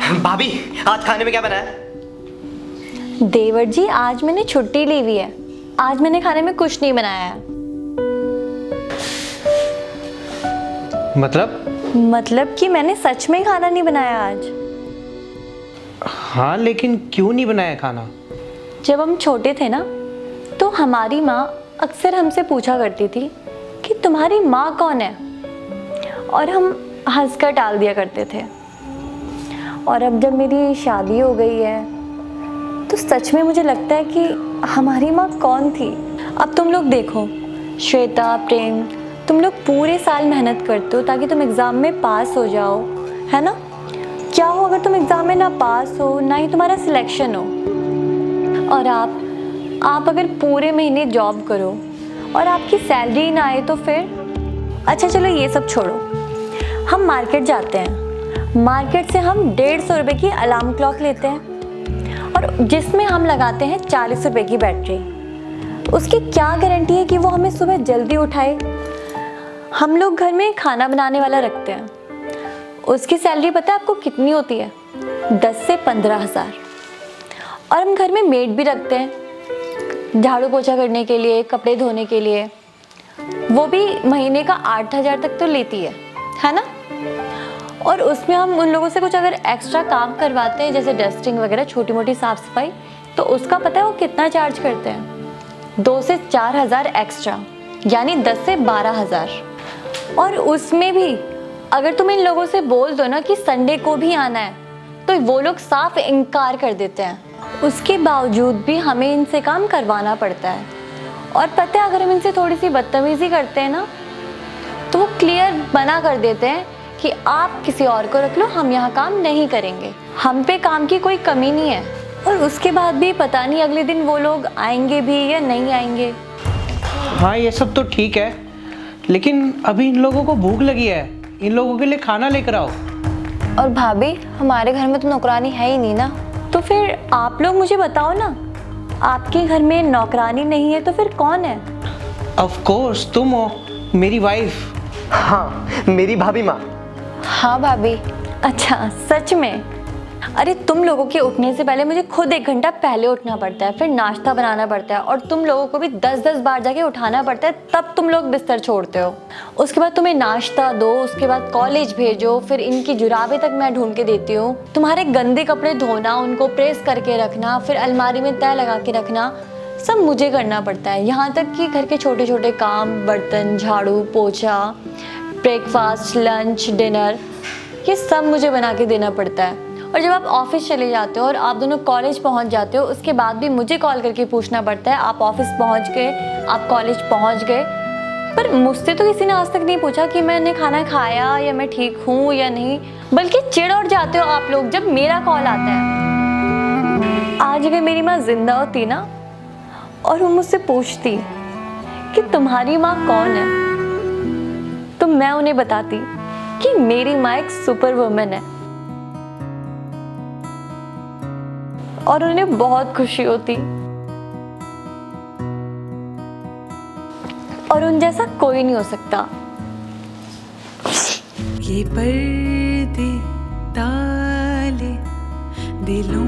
भाभी, आज खाने में क्या बना है? देवर जी, आज मैंने छुट्टी ली हुई है। आज मैंने खाने में कुछ नहीं बनाया है। मतलब कि मैंने सच में खाना नहीं बनाया आज। हाँ, लेकिन क्यों नहीं बनाया खाना? जब हम छोटे थे ना, तो हमारी माँ अक्सर हमसे पूछा करती थी कि तुम्हारी माँ कौन है, और हम हंसकर टाल दिया करते थे। और अब जब मेरी शादी हो गई है तो सच में मुझे लगता है कि हमारी माँ कौन थी। अब तुम लोग देखो, श्वेता, प्रेम, तुम लोग पूरे साल मेहनत करते हो ताकि तुम एग्ज़ाम में पास हो जाओ, है ना? क्या हो अगर तुम एग्ज़ाम में ना पास हो, ना ही तुम्हारा सिलेक्शन हो। और आप अगर पूरे महीने जॉब करो और आपकी सैलरी ना आए तो फिर? अच्छा चलो ये सब छोड़ो, हम मार्केट जाते हैं। मार्केट से हम 150 रुपये की अलार्म क्लॉक लेते हैं और जिसमें हम लगाते हैं 40 रुपये की बैटरी। उसकी क्या गारंटी है कि वो हमें सुबह जल्दी उठाए? हम लोग घर में खाना बनाने वाला रखते हैं, उसकी सैलरी पता है आपको कितनी होती है? 10 से 15,000। और हम घर में मेड भी रखते हैं झाड़ू पोछा करने के लिए, कपड़े धोने के लिए। वो भी महीने का 8,000 तक तो लेती है ना? और उसमें हम उन लोगों से कुछ अगर एक्स्ट्रा काम करवाते हैं, जैसे डस्टिंग वगैरह, छोटी मोटी साफ सफाई, तो उसका पता है वो कितना चार्ज करते हैं? 2 से 4,000 एक्स्ट्रा, यानी 10 से 12,000। और उसमें भी अगर तुम इन लोगों से बोल दो ना कि संडे को भी आना है, तो वो लोग साफ इनकार कर देते हैं। उसके बावजूद भी हमें इनसे काम करवाना पड़ता है। और पता है अगर हम इनसे थोड़ी सी बदतमीजी करते हैं ना, तो वो क्लियर मना कर देते हैं कि आप किसी और को रख लो, हम यहाँ काम नहीं करेंगे, हम पे काम की कोई कमी नहीं है। और उसके बाद भी पता नहीं अगले दिन वो लोग आएंगे भी या नहीं आएंगे। हाँ, ये सब तो ठीक है, लेकिन अभी इन लोगों को भूख लगी है, इन लोगों के लिए खाना लेकर आओ। और भाभी, हमारे घर में तो नौकरानी है ही नहीं ना, तो फिर आप लोग मुझे बताओ ना, आपके घर में नौकरानी नहीं है तो फिर कौन है? ऑफ कोर्स तुम हो, मेरी वाइफ। हाँ, मेरी भाभी माँ। हाँ भाभी। अच्छा, सच में? अरे तुम लोगों के उठने से पहले मुझे खुद 1 घंटा पहले उठना पड़ता है, फिर नाश्ता बनाना पड़ता है, और तुम लोगों को भी 10-10 बार जाके उठाना पड़ता है, तब तुम लोग बिस्तर छोड़ते हो। उसके बाद तुम्हें नाश्ता दो, उसके बाद कॉलेज भेजो, फिर इनकी जुराबें तक मैं ढूंढ के देती हूँ। तुम्हारे गंदे कपड़े धोना, उनको प्रेस करके रखना, फिर अलमारी में तय लगा के रखना, सब मुझे करना पड़ता है। यहाँ तक कि घर के छोटे छोटे काम, बर्तन, झाड़ू पोछा, ब्रेकफास्ट, लंच, डिनर, ये सब मुझे बना के देना पड़ता है। और जब आप ऑफिस चले जाते हो और आप दोनों कॉलेज पहुंच जाते हो, उसके बाद भी मुझे कॉल करके पूछना पड़ता है आप ऑफिस पहुंच गए, आप कॉलेज पहुंच गए। पर मुझसे तो किसी ने आज तक नहीं पूछा कि मैंने खाना खाया या मैं ठीक हूँ या नहीं, बल्कि चिढ़ उठ जाते हो आप लोग जब मेरा कॉल आता है। आज अगर मेरी माँ जिंदा होती ना और वो मुझसे पूछती कि तुम्हारी माँ कौन है, तो मैं उन्हें बताती कि मेरी माँ एक सुपर वुमन है, और उन्हें बहुत खुशी होती। और उन जैसा कोई नहीं हो सकता। ये पर्दे डाले दिलों